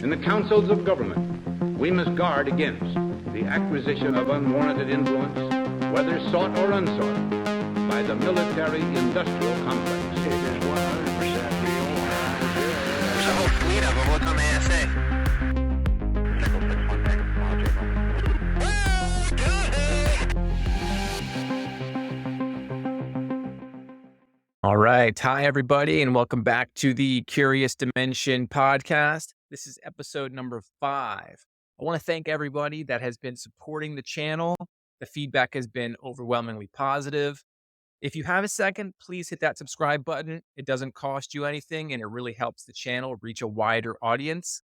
In the councils of government, we must guard against the acquisition of unwarranted influence, whether sought or unsought, by the military-industrial complex. It is 100% real. There's a whole fleet of them. What's on the ASA? All right. Hi, everybody, and welcome back to the Curious Dimension podcast. This is episode number 5. I want to thank everybody that has been supporting the channel. The feedback has been overwhelmingly positive. If you have a second, please hit that subscribe button. It doesn't cost you anything, and it really helps the channel reach a wider audience.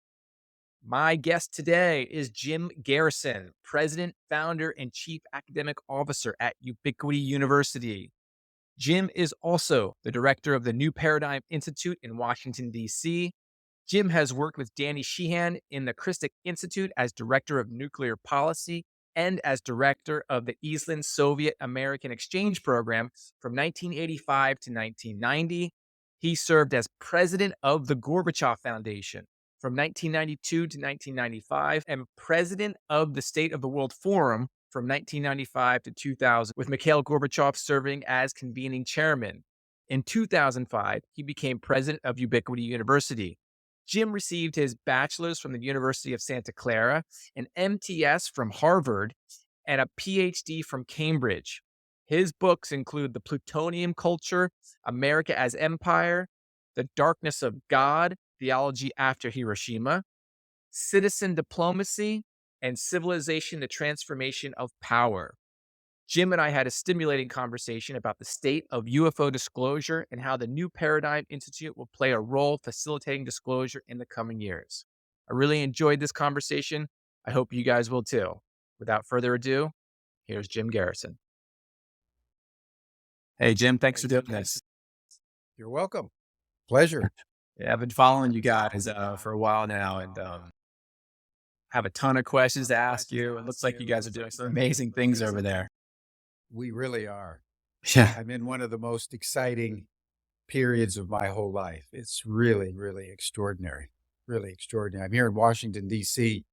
My guest today is Jim Garrison, President, Founder, and Chief Academic Officer at Ubiquity University. Jim is also the director of the New Paradigm Institute in Washington, D.C. Jim has worked with Danny Sheehan in the Christic Institute as director of nuclear policy and as director of the Easlen Soviet-American Exchange Program from 1985 to 1990. He served as president of the Gorbachev Foundation from 1992 to 1995 and president of the State of the World Forum from 1995 to 2000, with Mikhail Gorbachev serving as convening chairman. In 2005, he became president of Ubiquity University. Jim received his bachelor's from the University of Santa Clara, an MTS from Harvard, and a PhD from Cambridge. His books include The Plutonium Culture, America as Empire, The Darkness of God, Theology after Hiroshima, Citizen Diplomacy, and Civilization, the Transformation of Power. Jim and I had a stimulating conversation about the state of UFO disclosure and how the New Paradigm Institute will play a role facilitating disclosure in the coming years. I really enjoyed this conversation. I hope you guys will too. Without further ado, here's Jim Garrison. Hey, Jim, thanks for doing this. You're welcome. Pleasure. Yeah, I've been following you guys for a while now, and have a ton of questions to ask you. It looks like you guys are doing some amazing things over there. We really are. Yeah. I'm in one of the most exciting periods of my whole life. It's really, really extraordinary. Really extraordinary. I'm here in Washington, D.C.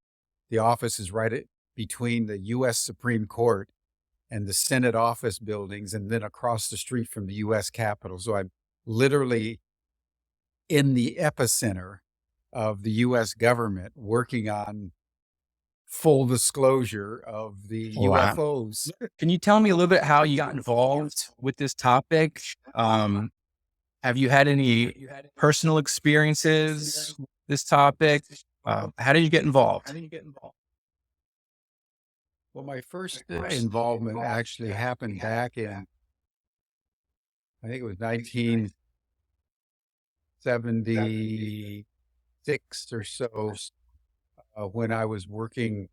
The office is between the U.S. Supreme Court and the Senate office buildings, and then across the street from the U.S. Capitol. So I'm literally in the epicenter of the U.S. government working on full disclosure of the UFOs. Can you tell me a little bit how you got involved with this topic? Have you had any personal experiences with this topic? How did you get involved? Well, my first involvement actually happened back in, I think it was 1976 or so, when I was working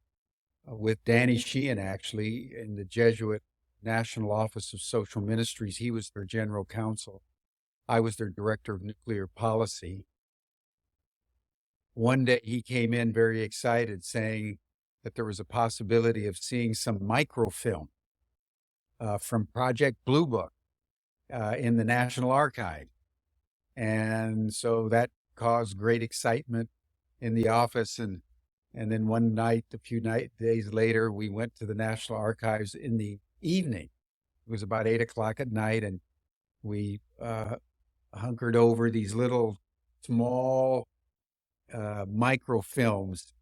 with Danny Sheehan, actually, in the Jesuit National Office of Social Ministries. He was their general counsel. I was their director of nuclear policy. One day he came in very excited, saying that there was a possibility of seeing some microfilm from Project Blue Book in the National Archive. And so that caused great excitement in the office. And then one night, a few days later, we went to the National Archives in the evening. It was about 8 o'clock at night, and we hunkered over these little small microfilms.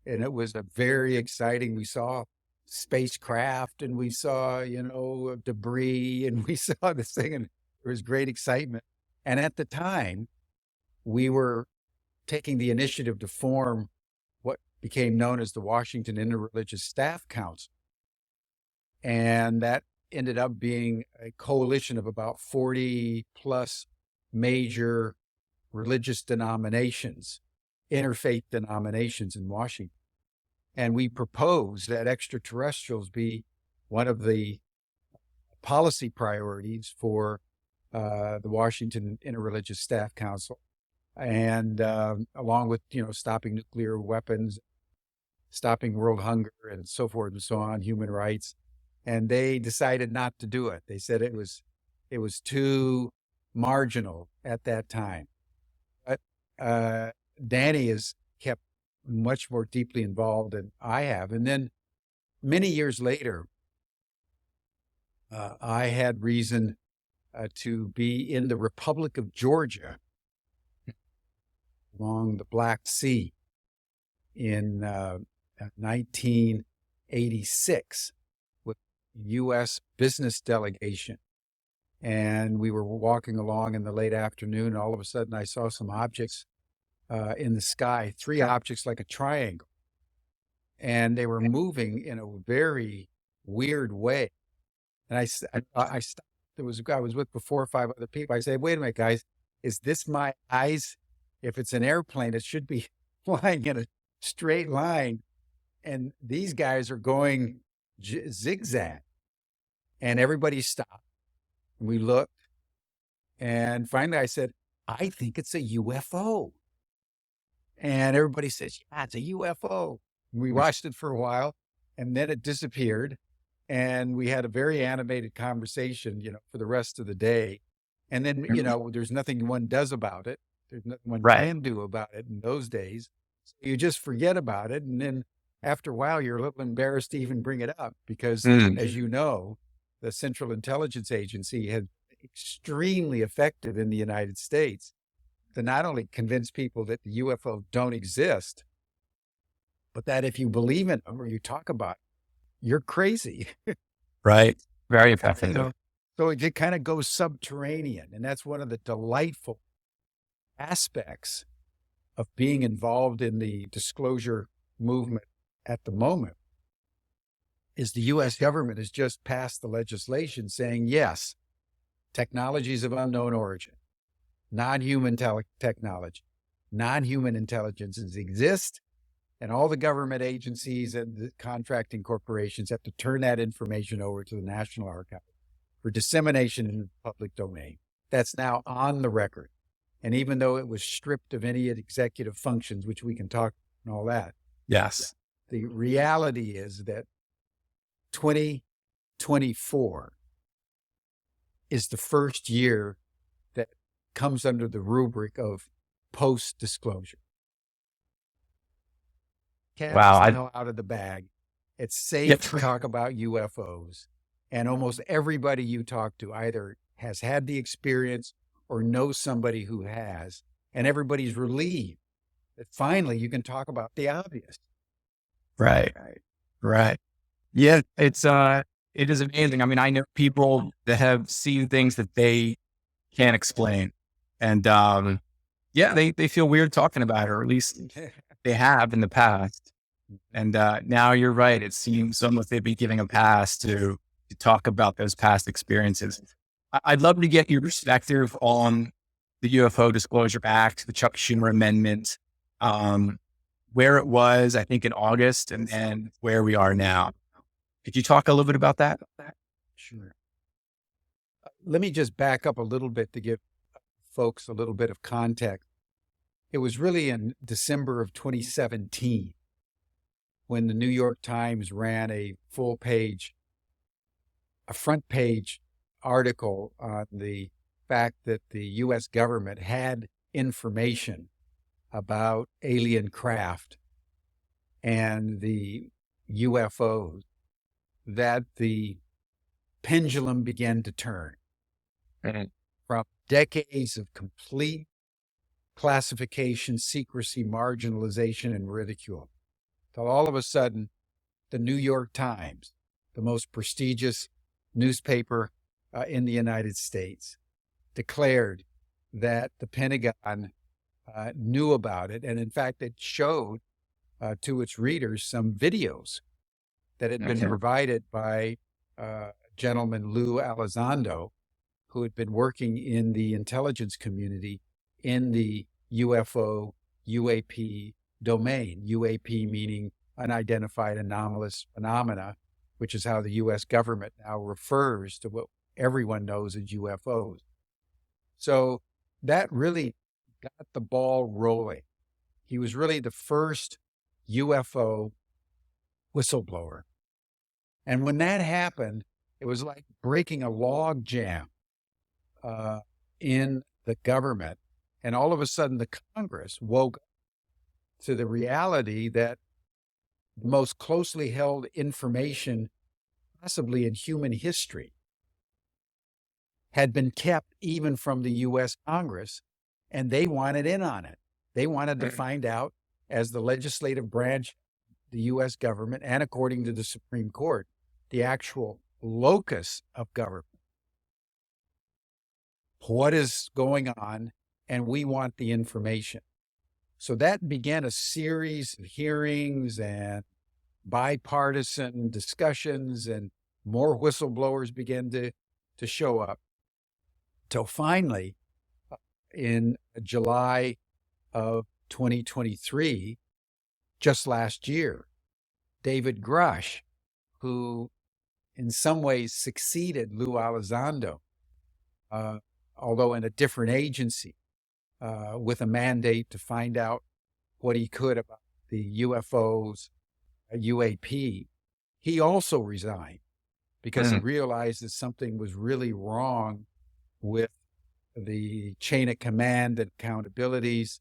And it was very exciting. We saw spacecraft, and we saw, debris, and we saw this thing, and there was great excitement. And at the time, we were taking the initiative to form what became known as the Washington Interreligious Staff Council. And that ended up being a coalition of about 40 plus major religious denominations, interfaith denominations in Washington. And we proposed that extraterrestrials be one of the policy priorities for the Washington Interreligious Staff Council. And along with, stopping nuclear weapons, stopping world hunger, and so forth and so on, human rights. And they decided not to do it. They said it was too marginal at that time. But Danny has kept much more deeply involved than I have. And then many years later, I had reason to be in the Republic of Georgia along the Black Sea in 1986 with U.S. business delegation. And we were walking along in the late afternoon, and all of a sudden I saw some objects in the sky, 3 objects like a triangle. And they were moving in a very weird way. And I stopped. I was with 4 or 5 other people. I said, wait a minute, guys, is this my eyes? If it's an airplane, it should be flying in a straight line. And these guys are going zigzag. And everybody stopped. And we looked. And finally I said, I think it's a UFO. And everybody says, yeah, it's a UFO. And we watched it for a while, and then it disappeared. And we had a very animated conversation, for the rest of the day. And then, there's nothing one does about it. There's nothing one can do about it in those days. So you just forget about it. And then after a while, you're a little embarrassed to even bring it up because, as you know, the Central Intelligence Agency has extremely effective in the United States to not only convince people that the UFO don't exist, but that if you believe in them or you talk about it, you're crazy. Right. Very effective. So it kind of goes subterranean. And that's one of the delightful aspects of being involved in the disclosure movement at the moment is the U.S. government has just passed the legislation saying, yes, technologies of unknown origin, non-human technology, non-human intelligences exist. And all the government agencies and the contracting corporations have to turn that information over to the National Archives for dissemination in the public domain. That's now on the record. And even though it was stripped of any executive functions, which we can talk and all that. Yes. The reality is that 2024 is the first year that comes under the rubric of post-disclosure. Now out of the bag. It's safe to talk about UFOs. And almost everybody you talk to either has had the experience or knows somebody who has. And everybody's relieved that finally you can talk about the obvious. Right. Yeah, it is amazing. I mean, I know people that have seen things that they can't explain. And they feel weird talking about it, or at least they have in the past. And now you're right. It seems almost they'd be giving a pass to talk about those past experiences. I'd love to get your perspective on the UFO Disclosure Act, the Chuck Schumer Amendment, where it was, I think, in August, and then where we are now. Could you talk a little bit about that? Sure. Let me just back up a little bit to give folks a little bit of context. It was really in December of 2017 when the New York Times ran a front page article on the fact that the U.S. government had information about alien craft and the UFOs, that the pendulum began to turn from decades of complete classification, secrecy, marginalization, and ridicule, till all of a sudden, the New York Times, the most prestigious newspaper in the United States, declared that the Pentagon knew about it. And in fact, it showed to its readers some videos that had been provided by gentleman Lou Elizondo, who had been working in the intelligence community in the UFO, UAP domain, UAP meaning unidentified anomalous phenomena, which is how the U.S. government now refers to what everyone knows as UFOs. So that really got the ball rolling. He was really the first UFO whistleblower. And when that happened, it was like breaking a log jam in the government. And all of a sudden, the Congress woke up to the reality that the most closely held information possibly in human history had been kept even from the U.S. Congress, and they wanted in on it. They wanted to find out, as the legislative branch, the U.S. government, and according to the Supreme Court, the actual locus of government. What is going on, and we want the information. So that began a series of hearings and bipartisan discussions, and more whistleblowers began to show up. Till finally, in July of 2023, just last year, David Grush, who in some ways succeeded Lou Elizondo, although in a different agency, with a mandate to find out what he could about the UFOs, UAP, he also resigned because he realized that something was really wrong with the chain of command and accountabilities.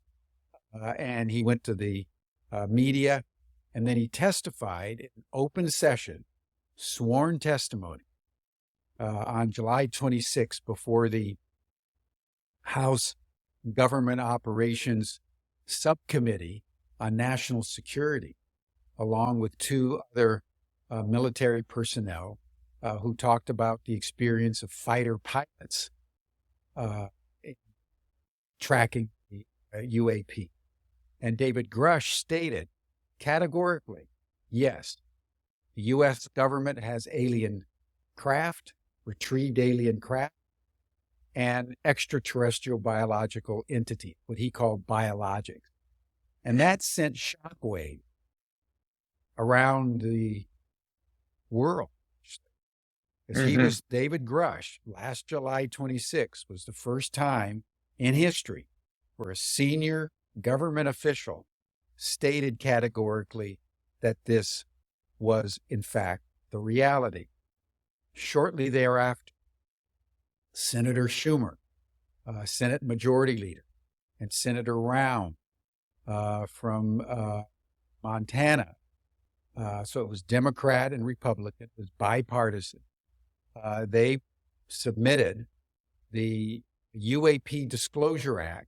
And he went to the media, and then he testified in open session, sworn testimony, on July 26th before the House Government Operations Subcommittee on National Security, along with two other military personnel who talked about the experience of fighter pilots tracking the UAP. And David Grush stated categorically, yes, the U.S. government has alien craft, retrieved alien craft, and extraterrestrial biological entity, what he called biologics. And that sent shockwave around the world. Because he was, David Grush, last July 26 was the first time in history where a senior government official stated categorically that this was, in fact, the reality. Shortly thereafter, Senator Schumer, Senate Majority Leader, and Senator Round from Montana, so it was Democrat and Republican, it was bipartisan. They submitted the UAP Disclosure Act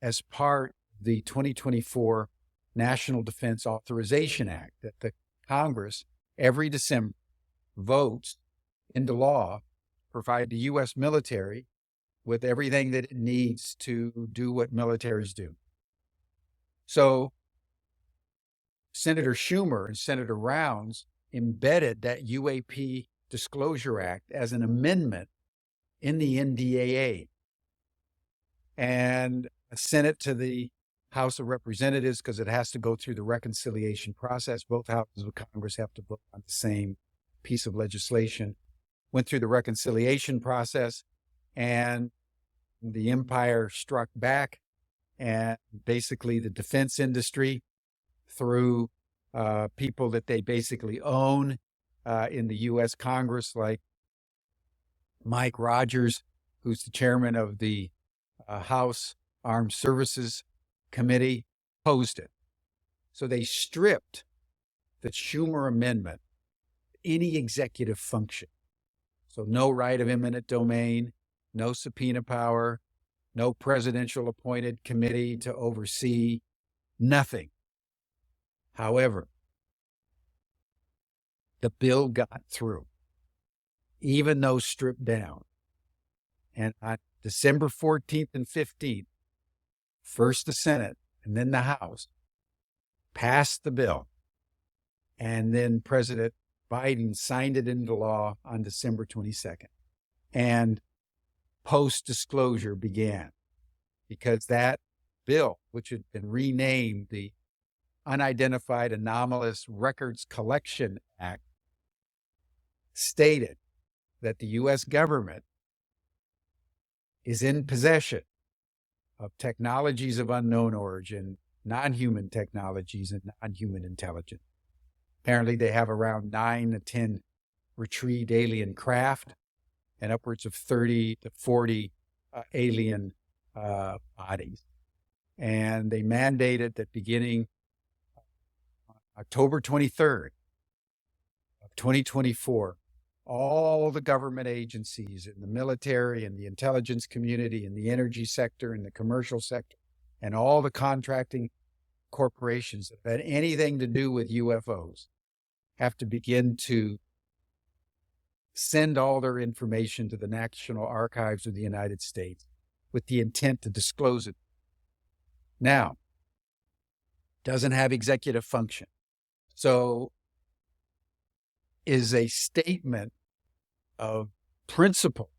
as part of the 2024 National Defense Authorization Act that the Congress every December votes into law, provide the U.S. military with everything that it needs to do what militaries do. So Senator Schumer and Senator Rounds embedded that UAP Disclosure Act as an amendment in the NDAA and sent it to the House of Representatives because it has to go through the reconciliation process. Both houses of Congress have to vote on the same piece of legislation. Went through the reconciliation process, and the empire struck back, and basically the defense industry, through people that they basically own in the U.S. Congress, like Mike Rogers, who's the chairman of the House Armed Services Committee, opposed it. So they stripped the Schumer Amendment, any executive function. So no right of eminent domain, no subpoena power, no presidential appointed committee to oversee, nothing. However, the bill got through, even though stripped down. And on December 14th and 15th, first the Senate and then the House passed the bill. And then President Biden signed it into law on December 22nd. And post-disclosure began, because that bill, which had been renamed the Unidentified Anomalous Records Collection Act, stated that the U.S. government is in possession of technologies of unknown origin, non-human technologies, and non-human intelligence. Apparently, they have around 9 to 10 retrieved alien craft and upwards of 30 to 40 alien bodies. And they mandated that beginning October 23rd of 2024, all the government agencies and the military and the intelligence community and the energy sector and the commercial sector and all the contracting corporations that had anything to do with UFOs have to begin to send all their information to the National Archives of the United States with the intent to disclose it. Now, doesn't have executive function. So is a statement of principle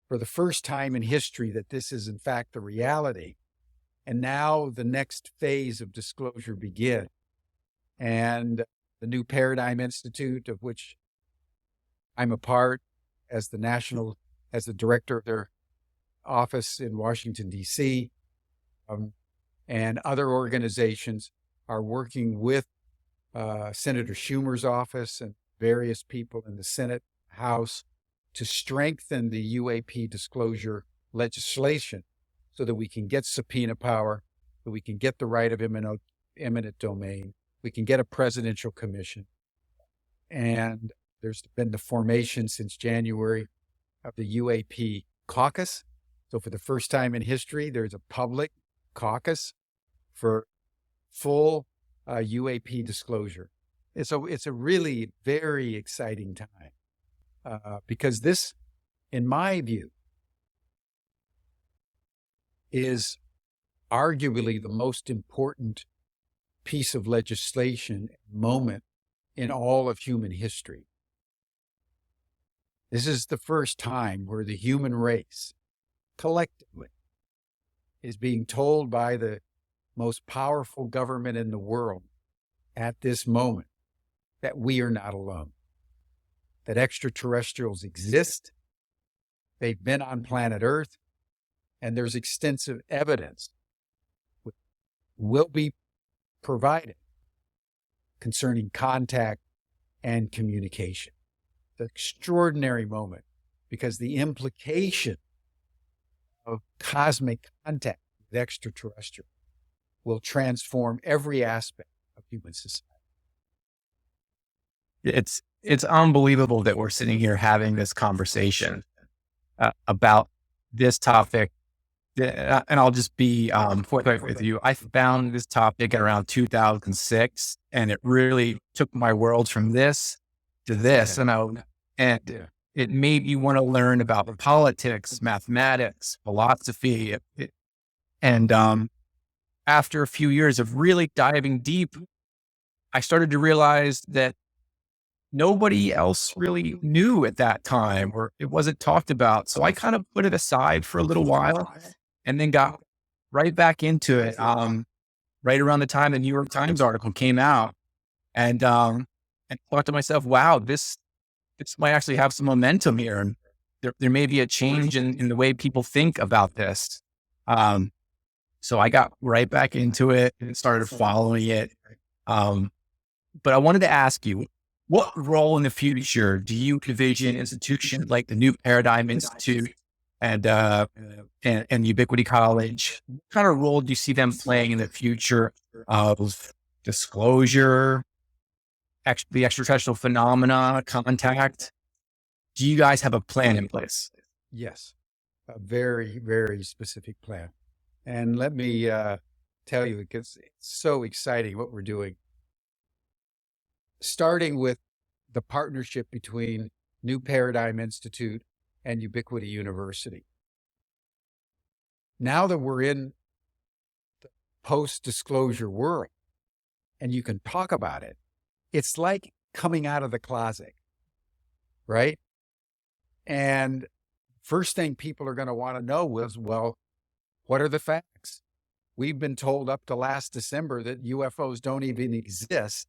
for the first time in history that this is in fact the reality. And now the next phase of disclosure begins. And the New Paradigm Institute, of which I'm a part as the director of their office in Washington, D.C., and other organizations are working with Senator Schumer's office and various people in the Senate, House, to strengthen the UAP disclosure legislation so that we can get subpoena power, that we can get the right of eminent domain, we can get a presidential commission. And there's been the formation since January of the UAP caucus. So for the first time in history, there's a public caucus for full UAP disclosure. It's a really very exciting time because this, in my view, is arguably the most important piece of legislation moment in all of human history. This is the first time where the human race collectively is being told by the most powerful government in the world at this moment that we are not alone, that extraterrestrials exist, they've been on planet Earth, and there's extensive evidence will be provided concerning contact and communication. The extraordinary moment, because the implication of cosmic contact with extraterrestrial will transform every aspect of human society. It's unbelievable that we're sitting here having this conversation about this topic. And I'll just be forthright with you. I found this topic at around 2006, and it really took my world from this to this. And it made me want to learn about politics, mathematics, philosophy. And after a few years of really diving deep, I started to realize that nobody else really knew at that time, or it wasn't talked about. So I kind of put it aside for a little while and then got right back into it. Right around the time the New York Times article came out, and thought to myself, wow, this might actually have some momentum here. And there may be a change in the way people think about this. So I got right back into it and started following it. But I wanted to ask you, what role in the future do you envision institutions like the New Paradigm Institute and Ubiquity College? What kind of role do you see them playing in the future of disclosure, the extraterrestrial phenomena, contact? Do you guys have a plan in place? Yes, a very, very specific plan. And let me tell you, because it's so exciting what we're doing. Starting with the partnership between New Paradigm Institute and Ubiquity University. Now that we're in the post-disclosure world and you can talk about it, it's like coming out of the closet, right? And first thing people are going to want to know is, well, what are the facts? We've been told up to last December that UFOs don't even exist.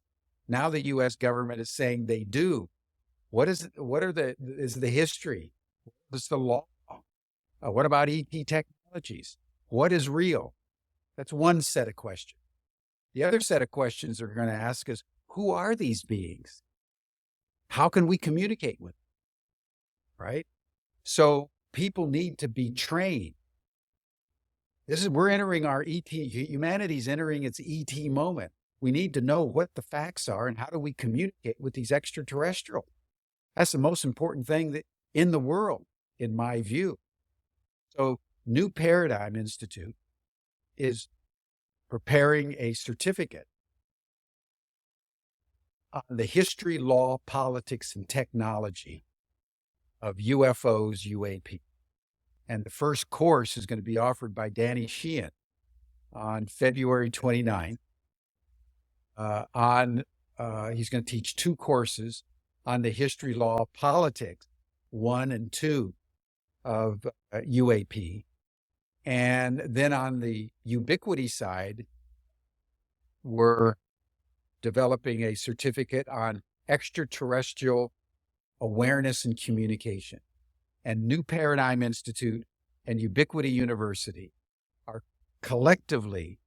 Now the U.S. government is saying they do. What is the history? What is the law? What about ET technologies? What is real? That's one set of questions. The other set of questions they're going to ask is, who are these beings? How can we communicate with them? Right? So people need to be trained. we're entering our ET, humanity's entering its ET moment. We need to know what the facts are and how do we communicate with these extraterrestrials. That's the most important thing in the world, in my view. So New Paradigm Institute is preparing a certificate on the history, law, politics, and technology of UFOs, UAP. And the first course is going to be offered by Danny Sheehan on February 29th. He's going to teach 2 courses on the history, law, politics, 1 and 2 of UAP. And then on the ubiquity side, we're developing a certificate on extraterrestrial awareness and communication. And New Paradigm Institute and Ubiquity University are collectively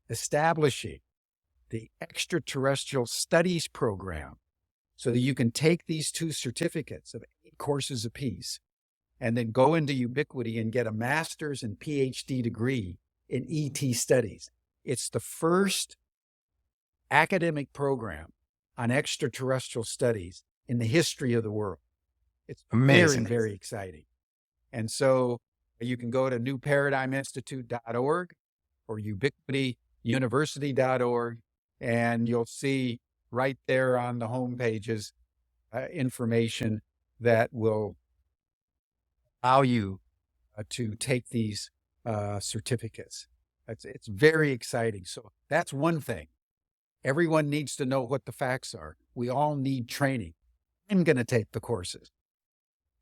establishing the Extraterrestrial Studies Program so that you can take these 2 certificates of 8 courses apiece and then go into Ubiquity and get a master's and PhD degree in ET studies. It's the first academic program on extraterrestrial studies in the history of the world. It's amazing. Very, very exciting. And so you can go to newparadigminstitute.org or ubiquityuniversity.org, and you'll see right there on the home pages information that will allow you to take these certificates. It's very exciting. So that's one thing. Everyone needs to know what the facts are. We all need training. I'm going to take the courses.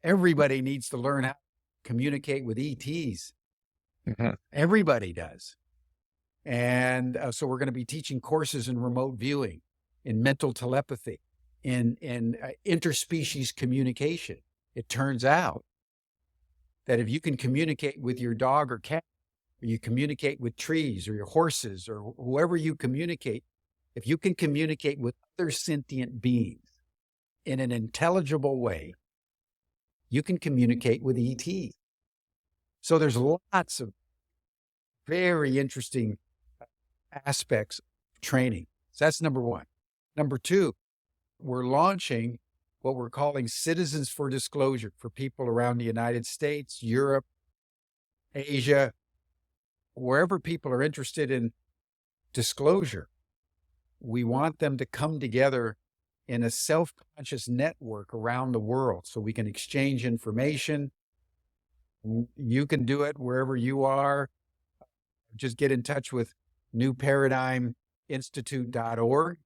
Everybody needs to learn how to communicate with ETs. Mm-hmm. Everybody does. And so we're going to be teaching courses in remote viewing, in mental telepathy, in interspecies communication. It turns out that if you can communicate with your dog or cat, or you communicate with trees or your horses or whoever you communicate, if you can communicate with other sentient beings in an intelligible way, you can communicate with ETs. So there's lots of very interesting aspects of training. So that's number 1. Number 2, we're launching what we're calling Citizens for Disclosure for people around the United States, Europe, Asia, wherever people are interested in disclosure. We want them to come together in a self-conscious network around the world so we can exchange information. You can do it wherever you are. Just get in touch with newparadigminstitute.org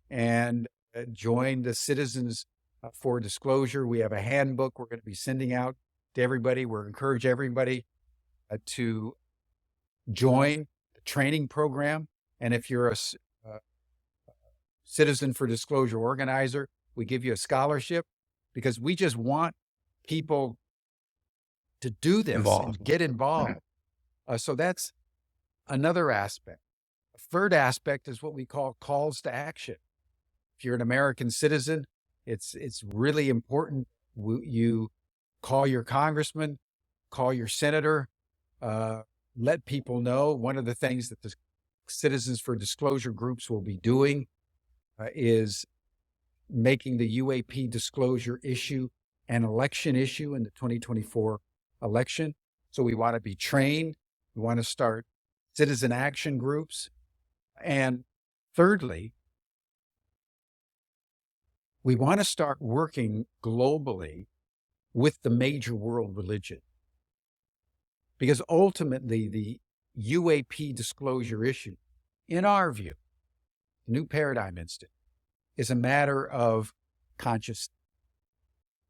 and join the Citizens for Disclosure. We have a handbook we're going to be sending out to everybody. We're encourage everybody to join the training program. And if you're a Citizen for Disclosure organizer, we give you a scholarship because we just want people to do this and get involved. So that's another aspect. A third aspect is what we call calls to action. If you're an American citizen, it's really important you call your congressman, call your senator, let people know. One of the things that the Citizens for Disclosure groups will be doing is making the UAP disclosure issue an election issue in the 2024 election. So we want to be trained. We want to start citizen action groups. And thirdly, we want to start working globally with the major world religion. Because ultimately, the UAP disclosure issue, in our view, New Paradigm Institute, is a matter of consciousness.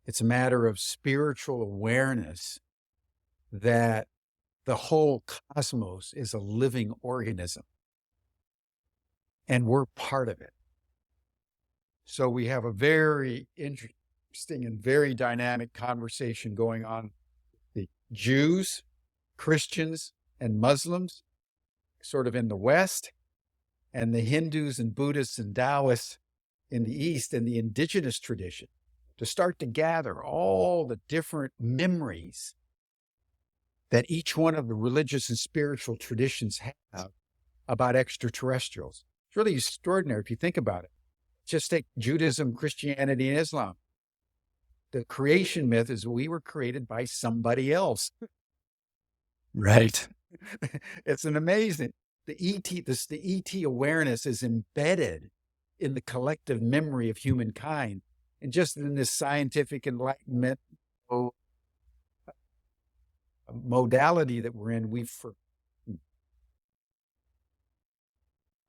It's a matter of spiritual awareness that the whole cosmos is a living organism and we're part of it. So we have a very interesting and very dynamic conversation going on with the Jews, Christians, and Muslims, sort of in the West, and the Hindus and Buddhists and Taoists in the East, and the indigenous tradition, to start to gather all the different memories that each one of the religious and spiritual traditions have about extraterrestrials. It's really extraordinary if you think about it. Just take Judaism, Christianity, and Islam. The creation myth is we were created by somebody else. Right. It's an amazing. The ET awareness is embedded in the collective memory of humankind. And just in this scientific enlightenment modality that we're in, we've forgotten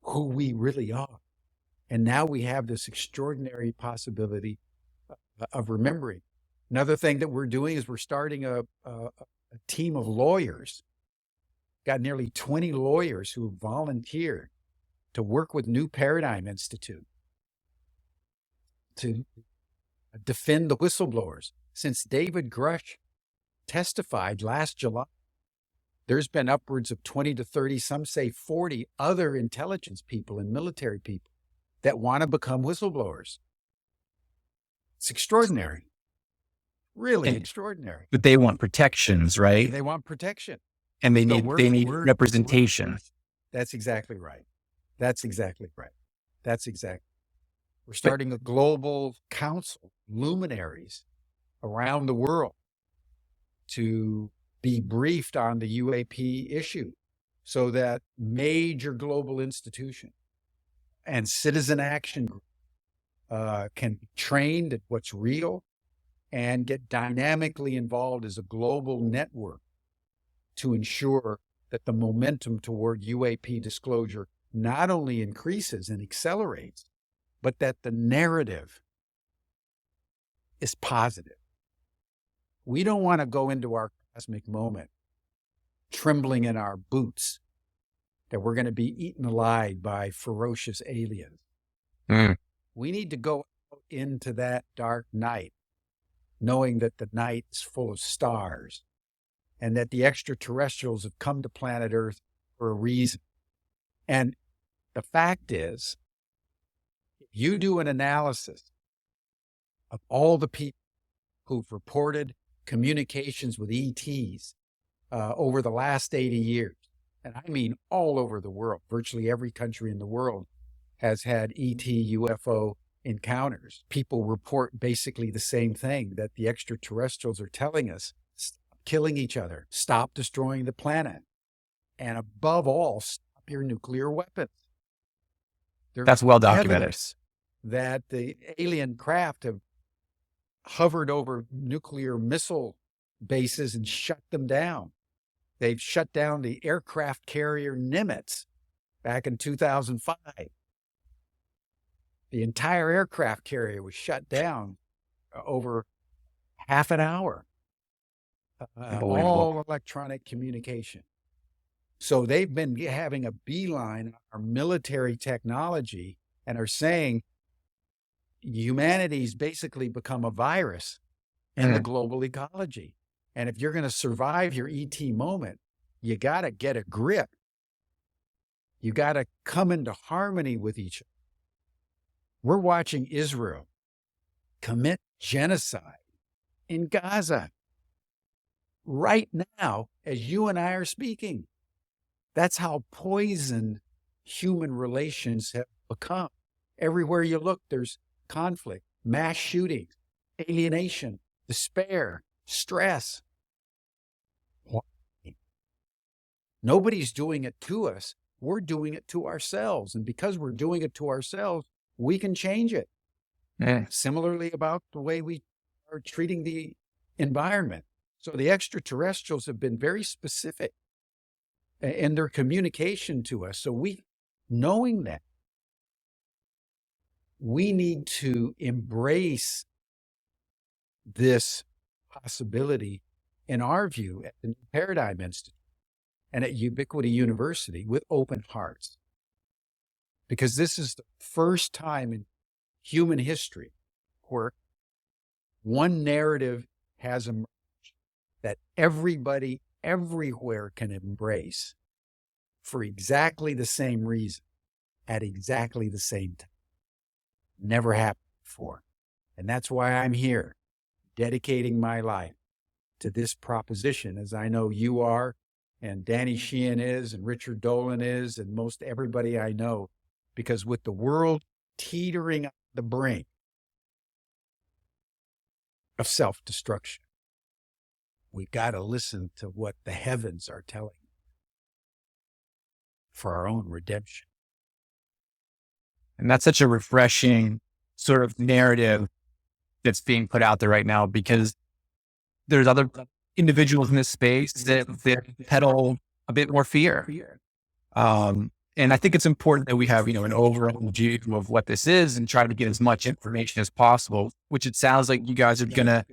who we really are. And now we have this extraordinary possibility of remembering. Another thing that we're doing is we're starting a team of lawyers. Got nearly 20 lawyers who volunteered to work with New Paradigm Institute to defend the whistleblowers. Since David Grush testified last July, there's been upwards of 20 to 30, some say 40 other intelligence people and military people that want to become whistleblowers. It's extraordinary. Really extraordinary. But they want protections, right? They want protection. And they need representation. That's exactly right. That's exactly right. We're starting a global council, luminaries around the world to be briefed on the UAP issue so that major global institutions and citizen action groups can be trained at what's real and get dynamically involved as a global network to ensure that the momentum toward UAP disclosure not only increases and accelerates, but that the narrative is positive. We don't want to go into our cosmic moment trembling in our boots that we're going to be eaten alive by ferocious aliens. We need to go into that dark night knowing that the night is full of stars and that the extraterrestrials have come to planet Earth for a reason. And the fact is, if you do an analysis of all the people who've reported communications with ETs over the last 80 years, and I mean all over the world, virtually every country in the world has had ET UFO encounters. People report basically the same thing, that the extraterrestrials are telling us, stop killing each other, stop destroying the planet, and above all, stop your nuclear weapons. That's well documented. That the alien craft have hovered over nuclear missile bases and shut them down. They've shut down the aircraft carrier Nimitz back in 2005. The entire aircraft carrier was shut down over half an hour. All electronic communication. So they've been having a beeline on our military technology and are saying humanity's basically become a virus in the global ecology. And if you're going to survive your ET moment, you got to get a grip. You got to come into harmony with each other. We're watching Israel commit genocide in Gaza right now as you and I are speaking. That's how poisoned human relations have become. Everywhere you look, there's conflict, mass shootings, alienation, despair, stress. Why? Nobody's doing it to us. We're doing it to ourselves. And because we're doing it to ourselves, we can change it. Similarly about the way we are treating the environment. So the extraterrestrials have been very specific in their communication to us. So knowing that, we need to embrace this possibility, in our view, at the New Paradigm Institute and at Ubiquity University with open hearts. Because this is the first time in human history where one narrative has emerged that everybody everywhere can embrace for exactly the same reason at exactly the same time. Never happened before. And that's why I'm here, dedicating my life to this proposition, as I know you are, and Danny Sheehan is, and Richard Dolan is, and most everybody I know, because with the world teetering on the brink of self-destruction, we got to listen to what the heavens are telling for our own redemption. And that's such a refreshing sort of narrative that's being put out there right now, because there's other individuals in this space that peddle a bit more fear. And I think it's important that we have, an overall view of what this is and try to get as much information as possible, which it sounds like you guys are going to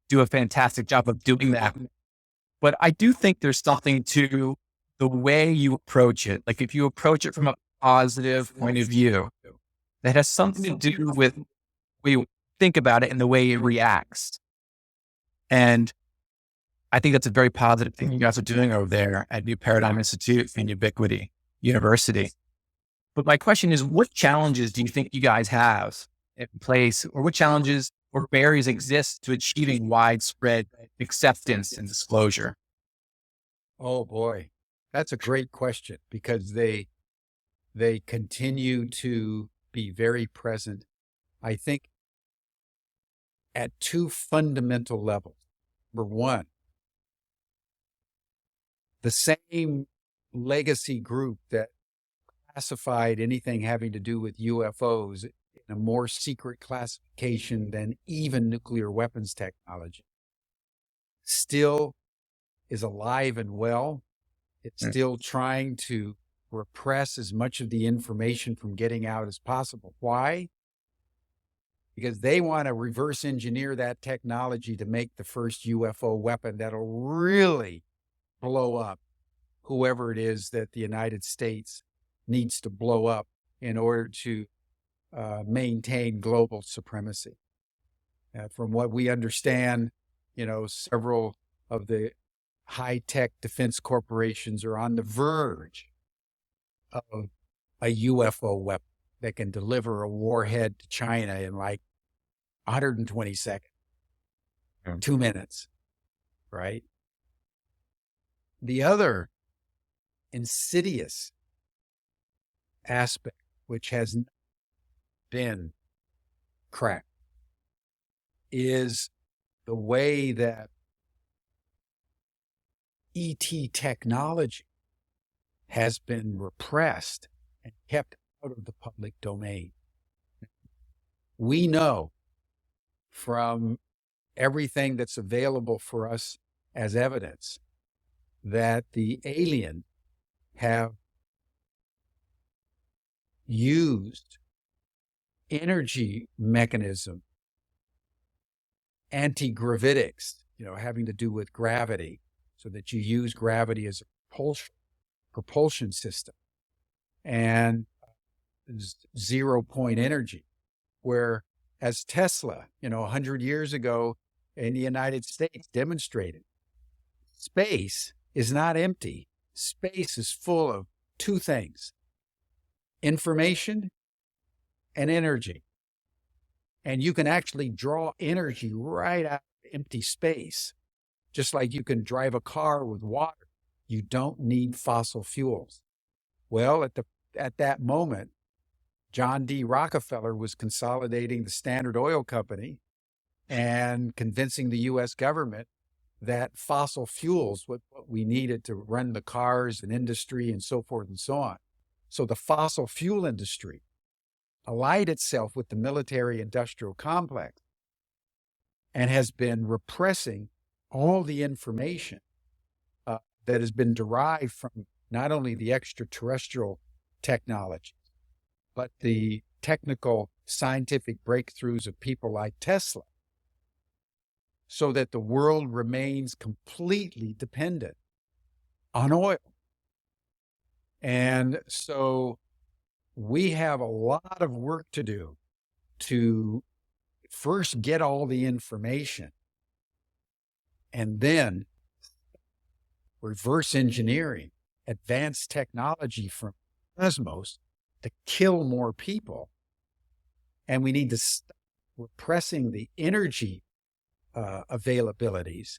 do a fantastic job of doing that. But I do think there's something to the way you approach it. Like if you approach it from a positive point of view, that has something to do with the way you think about it and the way it reacts. And I think that's a very positive thing you guys are doing over there at New Paradigm Institute and Ubiquity University. But my question is, what challenges do you think you guys have in place, or what challenges or barriers exist to achieving widespread acceptance and disclosure? Oh boy, that's a great question, because they continue to be very present, I think, at two fundamental levels. Number one, the same legacy group that classified anything having to do with UFOs in a more secret classification than even nuclear weapons technology still is alive and well. It's still trying to repress as much of the information from getting out as possible. Why? Because they want to reverse engineer that technology to make the first UFO weapon that'll really blow up whoever it is that the United States needs to blow up in order to maintain global supremacy. From what we understand, several of the high-tech defense corporations are on the verge of a UFO weapon that can deliver a warhead to China in like 120 seconds, 2 minutes, right? The other insidious aspect, which has not been cracked, is the way that ET technology has been repressed and kept out of the public domain. We know from everything that's available for us as evidence that the alien have used energy mechanism, anti-gravitics, having to do with gravity, so that you use gravity as a propulsion system, and zero-point energy, where as Tesla, 100 years ago in the United States demonstrated, space is not empty. Space is full of two things: information and energy. And you can actually draw energy right out of empty space, just like you can drive a car with water. You don't need fossil fuels. Well, at that moment, John D. Rockefeller was consolidating the Standard Oil Company and convincing the U.S. government that fossil fuels was what we needed to run the cars and industry and so forth and so on. So the fossil fuel industry allied itself with the military-industrial complex and has been repressing all the information that has been derived from not only the extraterrestrial technology, but the technical scientific breakthroughs of people like Tesla, so that the world remains completely dependent on oil. And so we have a lot of work to do to first get all the information and then reverse engineering advanced technology from cosmos to kill more people. And we need to stop repressing the energy availabilities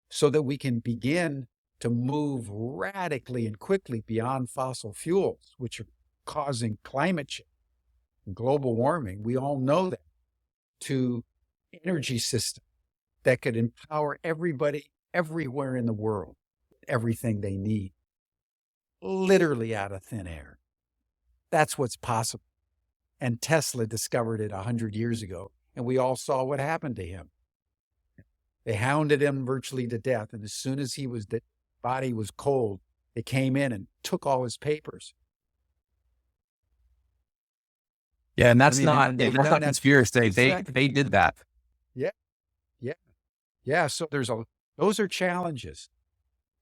so that we can begin to move radically and quickly beyond fossil fuels, which are causing climate change, global warming. We all know that, to energy system that could empower everybody everywhere in the world, everything they need, literally out of thin air. That's what's possible. And Tesla discovered it 100 years ago, and we all saw what happened to him. They hounded him virtually to death, and as soon as the body was cold, they came in and took all his papers. Yeah, and that's I mean, not and they've that's done not that- conspiracy. Exactly. They did that. Yeah, so those are challenges.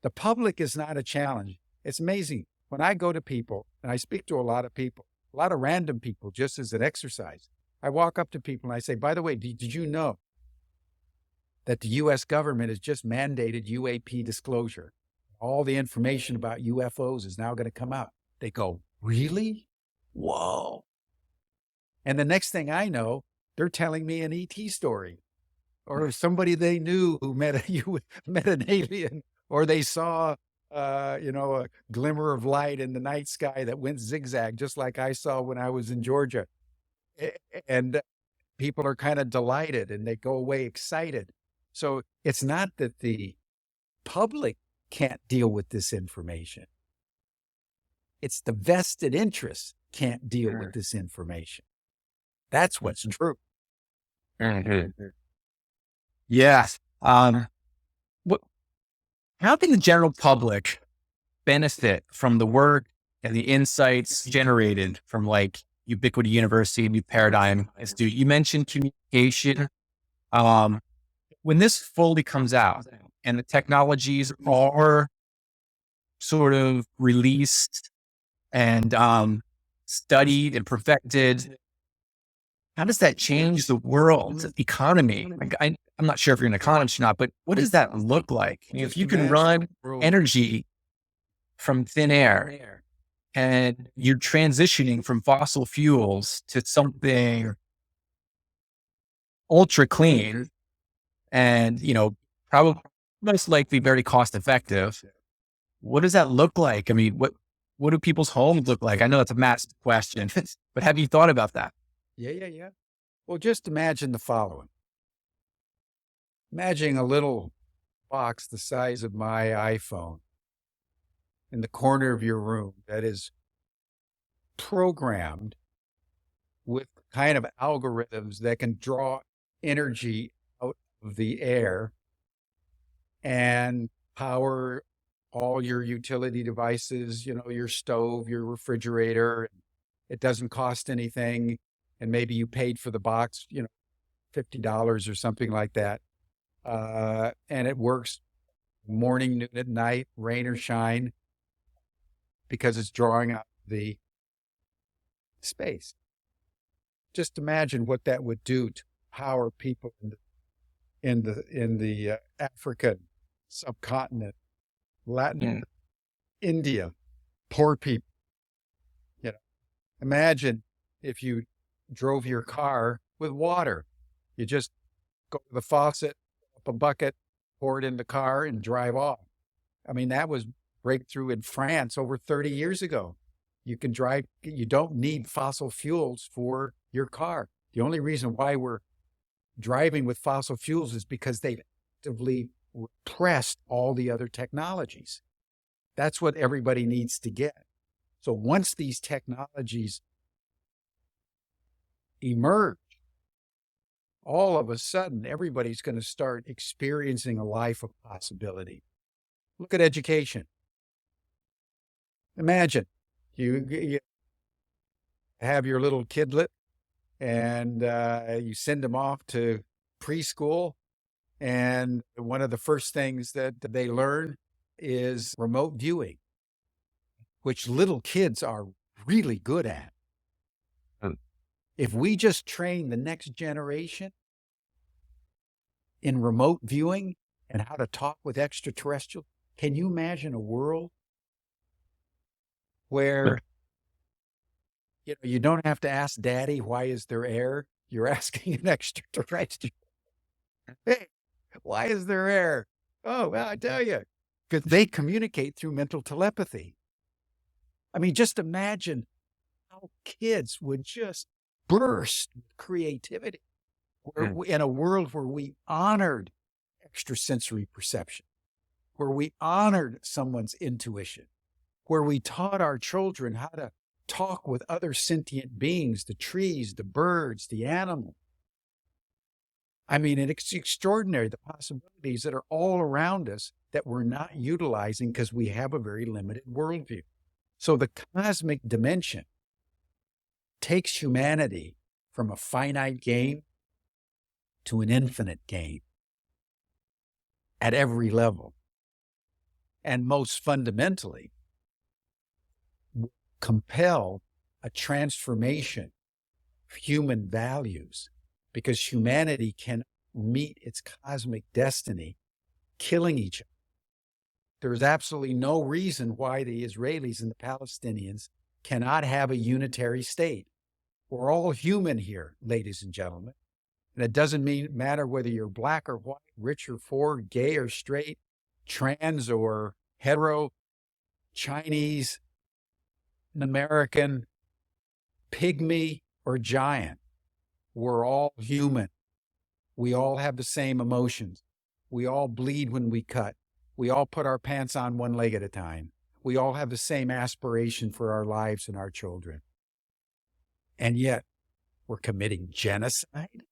The public is not a challenge. It's amazing. When I go to people, and I speak to a lot of people, a lot of random people, just as an exercise, I walk up to people and I say, by the way, did you know that the U.S. government has just mandated UAP disclosure? All the information about UFOs is now going to come out. They go, really? Whoa. And the next thing I know, they're telling me an ET story, or somebody they knew who met an alien, or they saw a glimmer of light in the night sky that went zigzag, just like I saw when I was in Georgia. And people are kind of delighted and they go away excited. So it's not that the public can't deal with this information. It's the vested interests can't deal with this information. That's what's true. Yes. How can the general public benefit from the work and the insights generated from like Ubiquity University, New Paradigm Institute? You mentioned communication. When this fully comes out and the technologies are sort of released and studied and perfected, how does that change the world economy? Like, I'm not sure if you're an economist or not, but what does that look like? If you can run energy from thin air and you're transitioning from fossil fuels to something ultra clean and, probably most likely very cost effective, what does that look like? I mean, what do people's homes look like? I know that's a massive question, but have you thought about that? Yeah. Well, just imagine the following. Imagine a little box the size of my iPhone in the corner of your room that is programmed with kind of algorithms that can draw energy out of the air and power all your utility devices, your stove, your refrigerator. It doesn't cost anything. And maybe you paid for the box, $50 or something like that. And it works morning, noon, at night, rain or shine, because it's drawing out the space. Just imagine what that would do to power people in the African subcontinent, Latin, India, poor people. Imagine if you drove your car with water. You just go to the faucet, up a bucket, pour it in the car, and drive off. I mean, that was breakthrough in France over 30 years ago. You can drive, you don't need fossil fuels for your car. The only reason why we're driving with fossil fuels is because they've actively repressed all the other technologies. That's what everybody needs to get. So once these technologies emerge, all of a sudden, everybody's going to start experiencing a life of possibility. Look at education. Imagine you have your little kidlet and you send them off to preschool, and one of the first things that they learn is remote viewing, which little kids are really good at. If we just train the next generation in remote viewing and how to talk with extraterrestrials, can you imagine a world where you don't have to ask Daddy, why is there air? You're asking an extraterrestrial, hey, why is there air? Oh, well, I tell you, because they communicate through mental telepathy. I mean, just imagine how kids would just burst with creativity in a world where we honored extrasensory perception, where we honored someone's intuition, where we taught our children how to talk with other sentient beings, the trees, the birds, the animals. I mean, it's extraordinary, the possibilities that are all around us that we're not utilizing because we have a very limited worldview. So the cosmic dimension takes humanity from a finite game to an infinite game at every level. And most fundamentally, compel a transformation of human values, because humanity can meet its cosmic destiny killing each other. There is absolutely no reason why the Israelis and the Palestinians cannot have a unitary state. We're all human here, ladies and gentlemen. And it doesn't matter whether you're black or white, rich or poor, gay or straight, trans or hetero, Chinese, American, pygmy or giant. We're all human. We all have the same emotions. We all bleed when we cut. We all put our pants on one leg at a time. We all have the same aspiration for our lives and our children. And yet, we're committing genocide.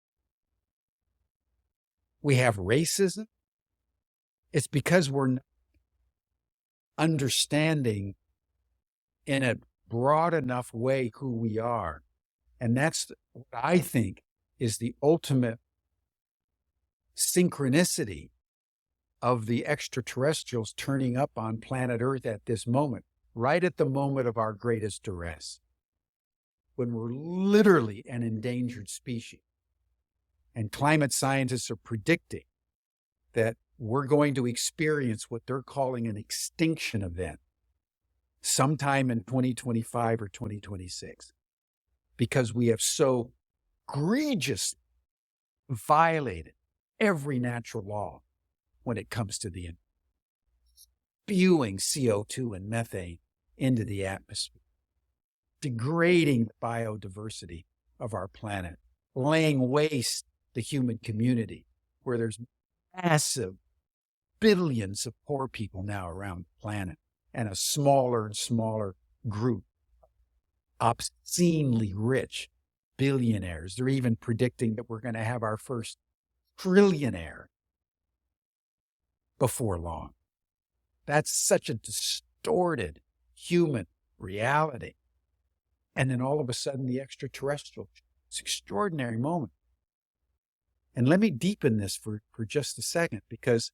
We have racism. It's because we're not understanding in a broad enough way who we are. And that's what I think is the ultimate synchronicity of the extraterrestrials turning up on planet Earth at this moment, right at the moment of our greatest duress, when we're literally an endangered species. And climate scientists are predicting that we're going to experience what they're calling an extinction event sometime in 2025 or 2026, because we have so egregiously violated every natural law when it comes to the spewing CO2 and methane into the atmosphere, degrading the biodiversity of our planet, laying waste the human community, where there's massive billions of poor people now around the planet, and a smaller and smaller group of obscenely rich billionaires. They're even predicting that we're going to have our first trillionaire before long. That's such a distorted human reality. And then all of a sudden, the extraterrestrial, it's an extraordinary moment. And let me deepen this for just a second, because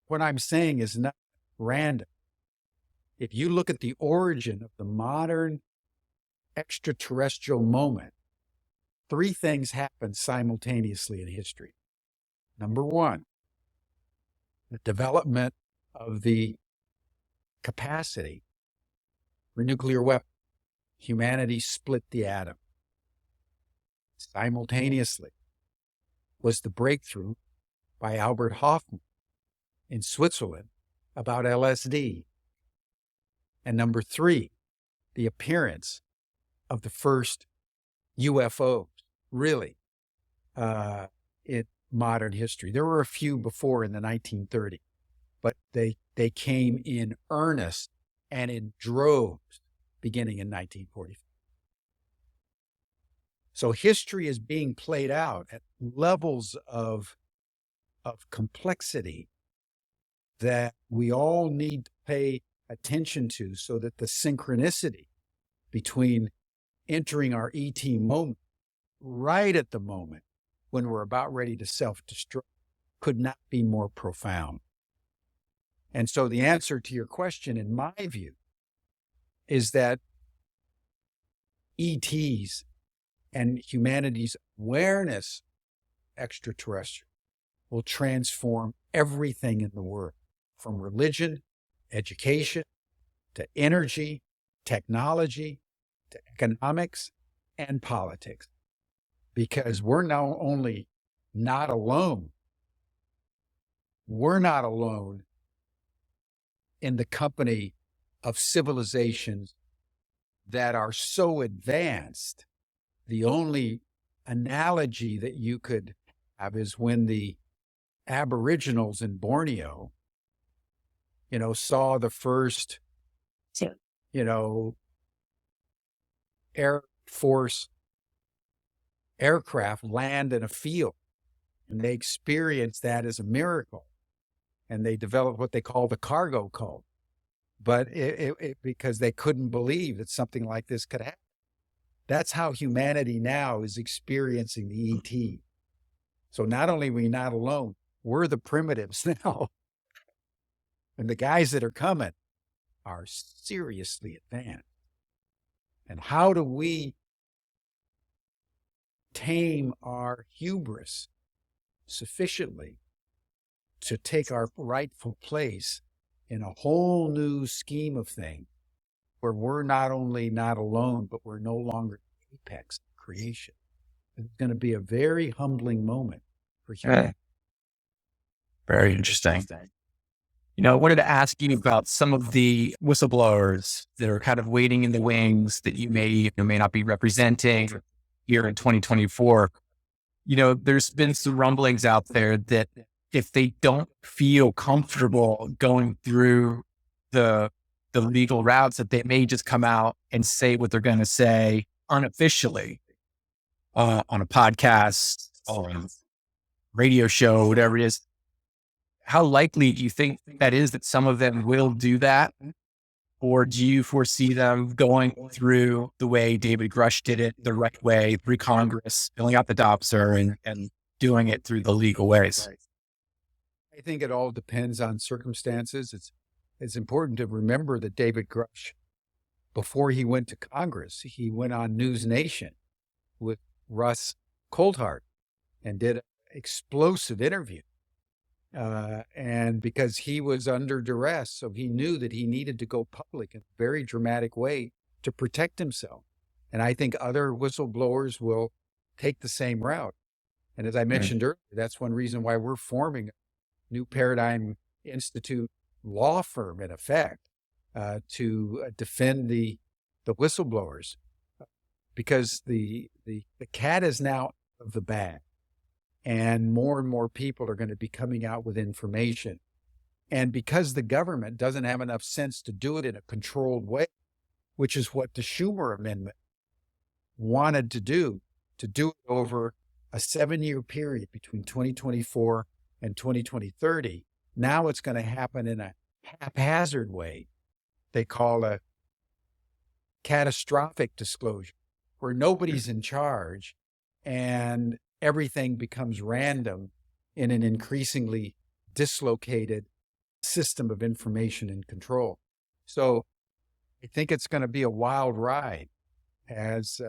what I'm saying is not random. If you look at the origin of the modern extraterrestrial moment, three things happen simultaneously in history. Number one, the development of the capacity for nuclear weapons. Humanity split the atom. Simultaneously was the breakthrough by Albert Hofmann in Switzerland about LSD. And number three, the appearance of the first UFOs, really, in modern history. There were a few before in the 1930s, but they came in earnest and in droves beginning in 1945. So history is being played out at levels of complexity that we all need to pay attention to, so that the synchronicity between entering our ET moment right at the moment when we're about ready to self-destruct could not be more profound. And so the answer to your question, in my view, is that ETs and humanity's awareness extraterrestrial will transform everything in the world, from religion, education, to energy, technology, to economics, and politics. Because we're now only not alone we're not alone in the company of civilizations that are so advanced. The only analogy that you could have is when the Aboriginals in Borneo, saw the first, Air Force aircraft land in a field, and they experienced that as a miracle, and they developed what they call the cargo cult. But because they couldn't believe that something like this could happen. That's how humanity now is experiencing the ET. So not only are we not alone, we're the primitives now. And the guys that are coming are seriously advanced. And how do we tame our hubris sufficiently to take our rightful place in a whole new scheme of things where we're not only not alone, but we're no longer the apex of creation? It's going to be a very humbling moment for humanity. Very interesting. I wanted to ask you about some of the whistleblowers that are kind of waiting in the wings that you may not be representing here in 2024. There's been some rumblings out there that if they don't feel comfortable going through the legal routes, that they may just come out and say what they're going to say unofficially on a podcast or a radio show, whatever it is. How likely do you think that is that some of them will do that? Or do you foresee them going through the way David Grush did it, the right way, through Congress, filling out the dossier and doing it through the legal ways? I think it all depends on circumstances. It's important to remember that David Grush, before he went to Congress, he went on News Nation with Russ Coulthart and did an explosive interview. And because he was under duress, so he knew that he needed to go public in a very dramatic way to protect himself. And I think other whistleblowers will take the same route. And as I mentioned earlier, that's one reason why we're forming a New Paradigm Institute law firm, in effect, to defend the whistleblowers, because the cat is now out of the bag. And more people are going to be coming out with information. And because the government doesn't have enough sense to do it in a controlled way, which is what the Schumer Amendment wanted to do it over a 7-year period between 2024 and 2030, now it's going to happen in a haphazard way. They call a catastrophic disclosure, where nobody's in charge and everything becomes random in an increasingly dislocated system of information and control. So I think it's going to be a wild ride as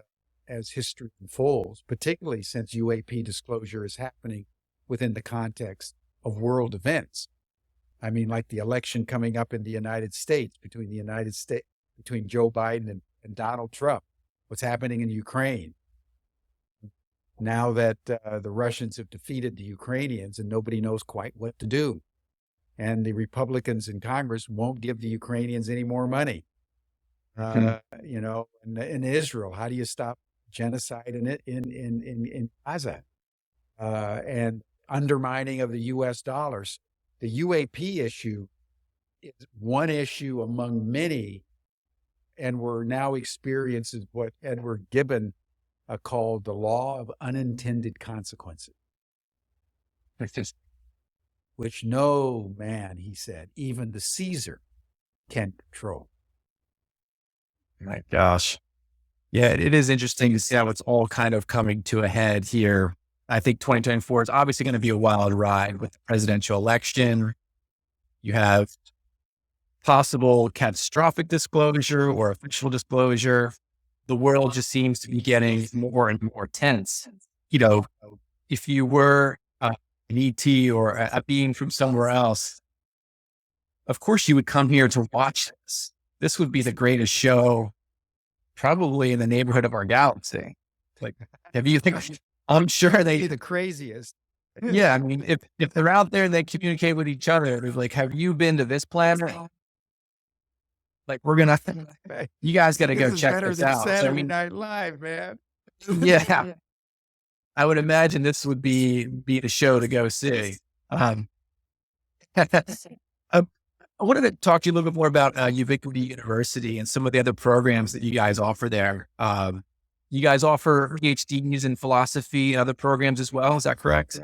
history unfolds, particularly since UAP disclosure is happening within the context of world events. I mean, like the election coming up in the United States, between Joe Biden and Donald Trump, what's happening in Ukraine. Now that the Russians have defeated the Ukrainians and nobody knows quite what to do. And the Republicans in Congress won't give the Ukrainians any more money. And in Israel, how do you stop genocide in Gaza? And undermining of the U.S. dollars. The UAP issue is one issue among many, and we're now experiencing what Edward Gibbon called the law of unintended consequences, which no man, he said, even the Caesar, can control. My gosh. Yeah, it is interesting to see how it's all kind of coming to a head here. I think 2024 is obviously going to be a wild ride with the presidential election. You have possible catastrophic disclosure or official disclosure. The world just seems to be getting more and more tense. If you were an ET or a being from somewhere else, of course you would come here to watch this. This would be the greatest show probably in the neighborhood of our galaxy. Like, I'm sure Be the craziest. Yeah, I mean, if they're out there and they communicate with each other, they're like, "Have you been to this planet? Like, we're gonna, you guys got to go This is check better this than out." So, I Saturday mean, Night Live, man. yeah, I would imagine this would be the show to go see. Um, I wanted to talk to you a little bit more about Ubiquity University and some of the other programs that you guys offer there. You guys offer PhDs in philosophy and other programs as well. Is that correct?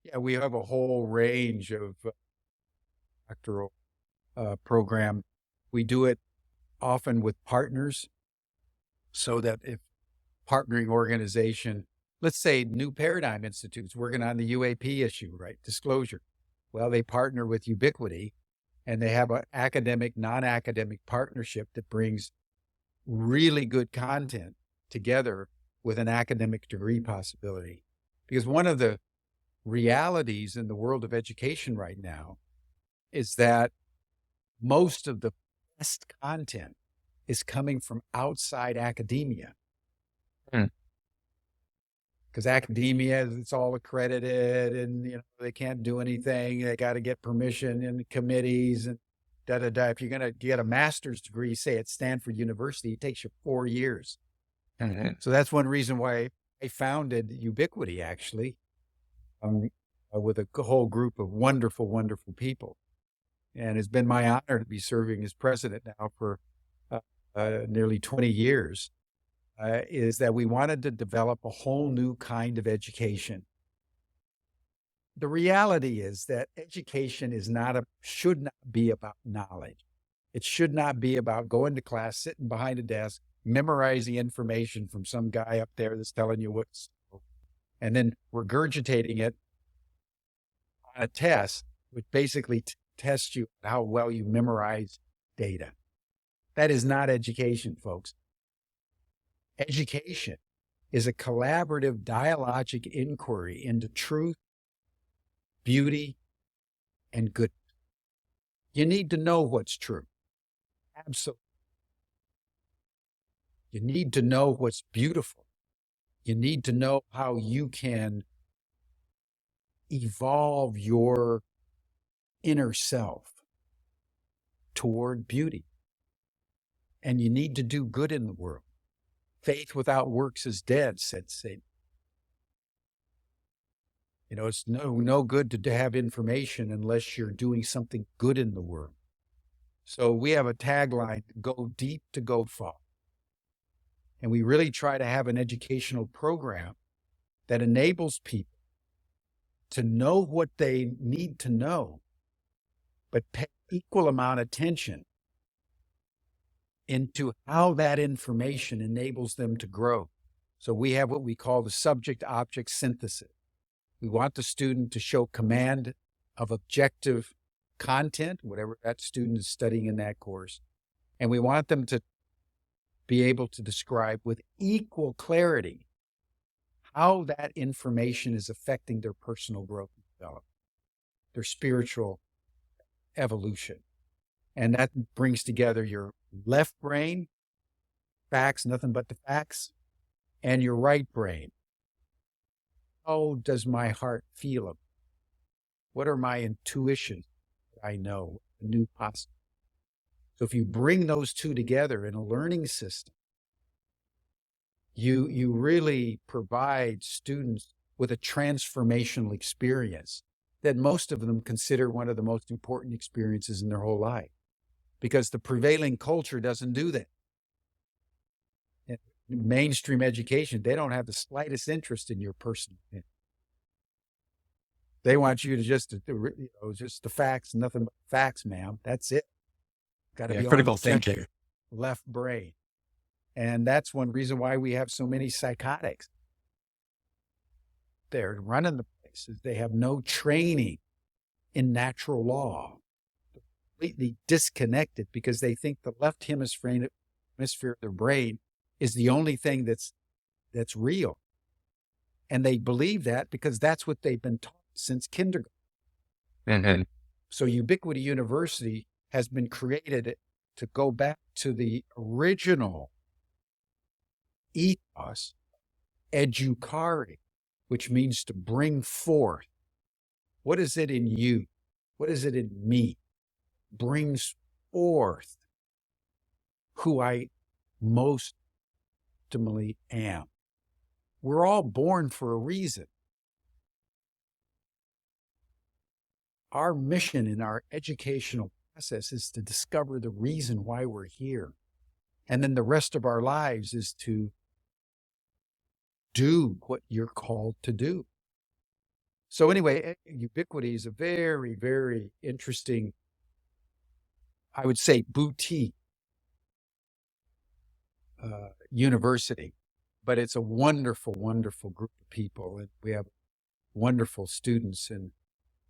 Yeah, we have a whole range of doctoral program. We do it often with partners, so that if partnering organization, let's say New Paradigm Institute's working on the UAP issue, right? Disclosure. Well, they partner with Ubiquity, and they have an academic, non-academic partnership that brings really good content together with an academic degree possibility. Because one of the realities in the world of education right now is that most of the best content is coming from outside academia. Because academia, it's all accredited, and they can't do anything. They got to get permission in committees and da da da. If you're going to get a master's degree, say at Stanford University, it takes you 4 years. So that's one reason why I founded Ubiquity, actually, with a whole group of wonderful, wonderful people. And it's been my honor to be serving as president now for nearly 20 years. Is that we wanted to develop a whole new kind of education. The reality is that education should not be about knowledge. It should not be about going to class, sitting behind a desk, memorizing information from some guy up there that's telling you what's, and then regurgitating it on a test, which basically tests you how well you memorize data. That is not education, folks. Education is a collaborative dialogic inquiry into truth, beauty, and good. You need to know what's true. Absolutely. You need to know what's beautiful. You need to know how you can evolve your inner self toward beauty. And you need to do good in the world. Faith without works is dead, said Satan. It's no good to have information unless you're doing something good in the world. So we have a tagline, go deep to go far. And we really try to have an educational program that enables people to know what they need to know, but pay equal amount of attention into how that information enables them to grow. So we have what we call the subject-object synthesis. We want the student to show command of objective content, whatever that student is studying in that course. And we want them to be able to describe with equal clarity how that information is affecting their personal growth and development, their spiritual evolution. And that brings together your left brain, facts, nothing but the facts, and your right brain. How does my heart feel? What are my intuitions that I know, a new possibility? So if you bring those two together in a learning system, you really provide students with a transformational experience that most of them consider one of the most important experiences in their whole life, because the prevailing culture doesn't do that. In mainstream education, they don't have the slightest interest in your personal opinion. They want you to just the facts, nothing but facts, ma'am. That's it. Got to be critical thinking, left brain. And that's one reason why we have so many psychotics. They're running the places. They have no training in natural law. They're completely disconnected because they think the left hemisphere of their brain is the only thing that's real. And they believe that because that's what they've been taught since kindergarten. Mm-hmm. So Ubiquity University has been created to go back to the original ethos, educare, which means to bring forth. What is it in you? What is it in me? Brings forth who I most ultimately am. We're all born for a reason. Our mission in our educational process is to discover the reason why we're here. And then the rest of our lives is to do what you're called to do. So anyway, Ubiquity is a very, very interesting, I would say, boutique university, but it's a wonderful, wonderful group of people, and we have wonderful students. And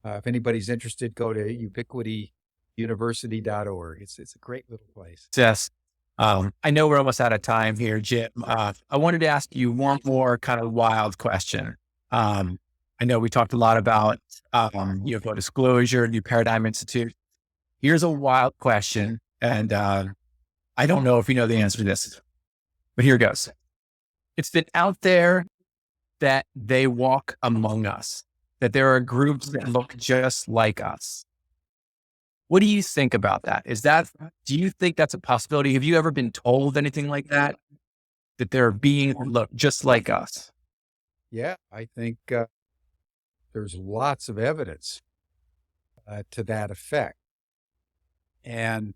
if anybody's interested, go to ubiquityuniversity.org. It's a great little place. Yes. I know we're almost out of time here, Jim. I wanted to ask you one more kind of wild question. I know we talked a lot about UFO disclosure, New Paradigm Institute. Here's a wild question, and I don't know if you know the answer to this, but here goes. It's been out there that they walk among us, that there are groups that look just like us. What do you think about that? Do you think that's a possibility? Have you ever been told anything like that? That there are beings that look just like us? Yeah, I think there's lots of evidence to that effect. And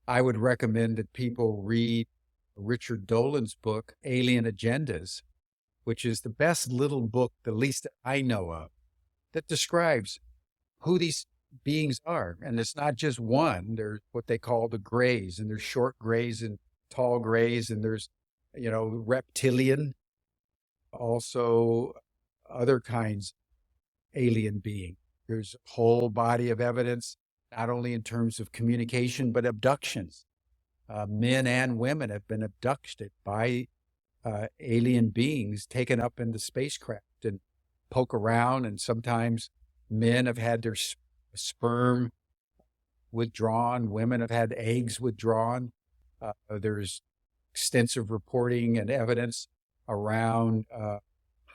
I would recommend that people read Richard Dolan's book, Alien Agendas, which is the best little book, the least that I know of, that describes who these beings are. And it's not just one. There's what they call the grays, and there's short grays and tall grays, and there's, reptilian, also other kinds of alien being. There's a whole body of evidence, not only in terms of communication, but abductions. Men and women have been abducted by alien beings, taken up into spacecraft and poke around. And sometimes men have had their sperm withdrawn. Women have had eggs withdrawn. There's extensive reporting and evidence around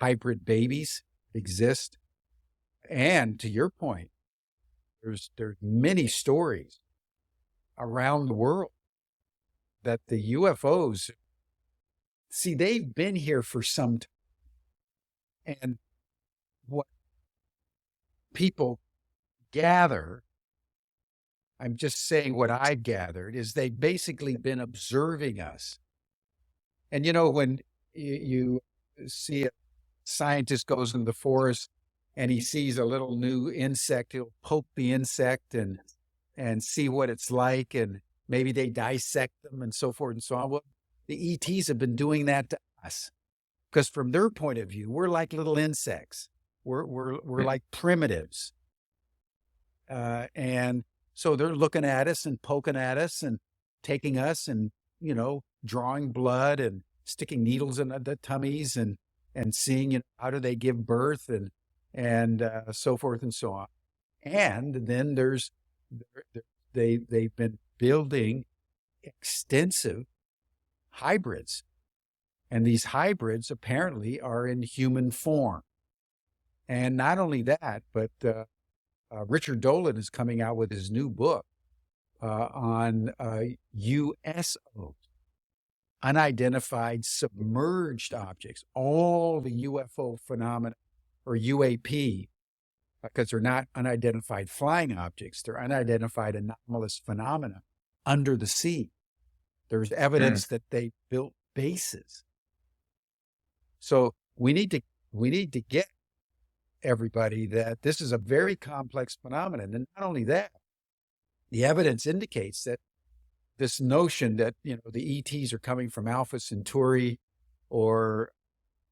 hybrid babies exist. And to your point, there's many stories around the world that the UFOs, see, they've been here for some time. And what people gather, I'm just saying what I've gathered, is they've basically been observing us. And when you see a scientist goes in the forest and he sees a little new insect, he'll poke the insect and see what it's like, and maybe they dissect them and so forth and so on. Well, the ETs have been doing that to us because from their point of view, we're like little insects. We're like primitives. And so they're looking at us and poking at us and taking us and, drawing blood and sticking needles in the tummies and seeing, how do they give birth and so forth and so on. And then they've been building extensive hybrids. And these hybrids apparently are in human form. And not only that, but Richard Dolan is coming out with his new book on USOs, unidentified submerged objects, all the UFO phenomena, or UAP, because they're not unidentified flying objects, they're unidentified anomalous phenomena under the sea. There's evidence that they built bases. So we need to get everybody that this is a very complex phenomenon. And not only that, the evidence indicates that this notion that, the ETs are coming from Alpha Centauri or,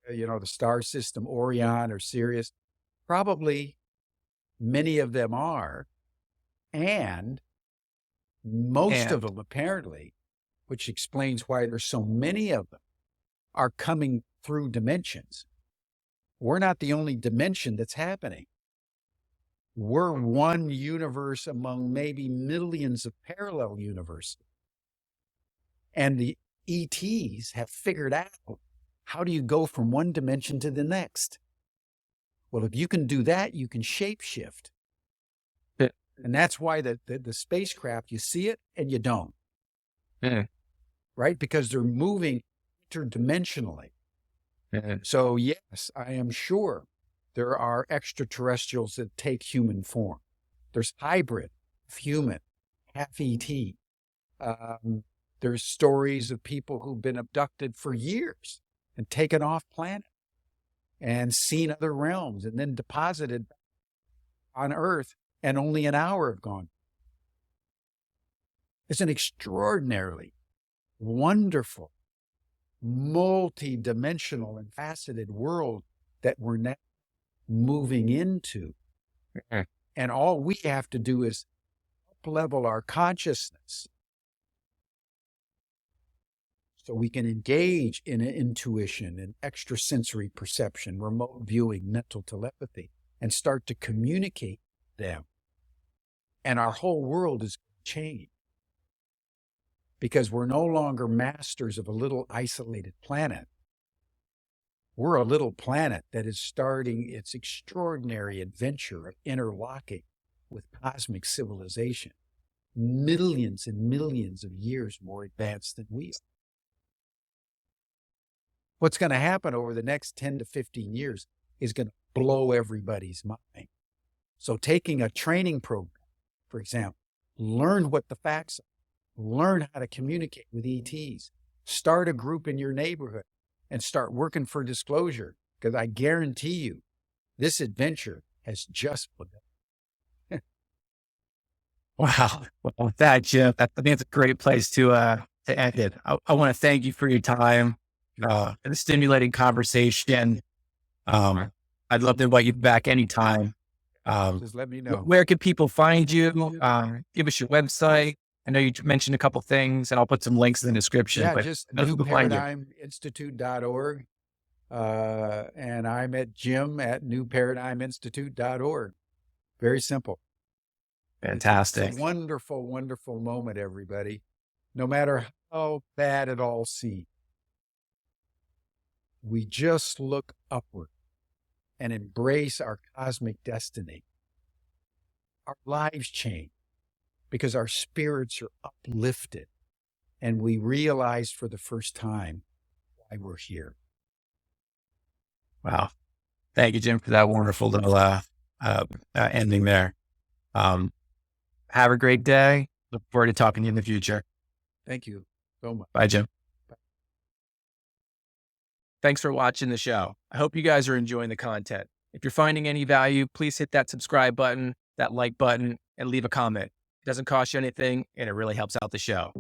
the star system Orion or Sirius, probably many of them are. And most of them apparently, which explains why there's so many of them, are coming through dimensions. We're not the only dimension that's happening. We're one universe among maybe millions of parallel universes. And the ETs have figured out, how do you go from one dimension to the next? Well, if you can do that, you can shapeshift. Yeah. And that's why the spacecraft, you see it and you don't. Yeah. Right? Because they're moving interdimensionally. Yeah. So yes, I am sure there are extraterrestrials that take human form. There's hybrid, human, half ET. There's stories of people who've been abducted for years and taken off planet and seen other realms and then deposited on Earth, and only an hour have gone. It's an extraordinarily wonderful, multi-dimensional and faceted world that we're now moving into. And all we have to do is up-level our consciousness so we can engage in intuition and extrasensory perception, remote viewing, mental telepathy, and start to communicate with them. And our whole world is going to change because we're no longer masters of a little isolated planet. We're a little planet that is starting its extraordinary adventure of interlocking with cosmic civilization, millions and millions of years more advanced than we are. What's going to happen over the next 10 to 15 years is going to blow everybody's mind. So taking a training program, for example, learn what the facts are, learn how to communicate with ETs, start a group in your neighborhood and start working for disclosure, because I guarantee you this adventure has just begun. Wow. Well, with that, Jim, I think it's a great place to end it. I want to thank you for your time and the stimulating conversation. I'd love to invite you back anytime. Just let me know. Where can people find you? Give us your website. I know you mentioned a couple things, and I'll put some links in the description. Yeah, but just how do people find you? newparadigminstitute.org. And I'm at Jim at newparadigminstitute.org. Very simple. Fantastic. It's a wonderful, wonderful moment, everybody. No matter how bad it all seems, we just look upward and embrace our cosmic destiny. Our lives change because our spirits are uplifted and we realize for the first time why we're here. Wow. Thank you, Jim, for that wonderful little ending there. Have a great day. Look forward to talking to you in the future. Thank you so much. Bye, Jim. Thanks for watching the show. I hope you guys are enjoying the content. If you're finding any value, please hit that subscribe button, that like button, and leave a comment. It doesn't cost you anything, and it really helps out the show.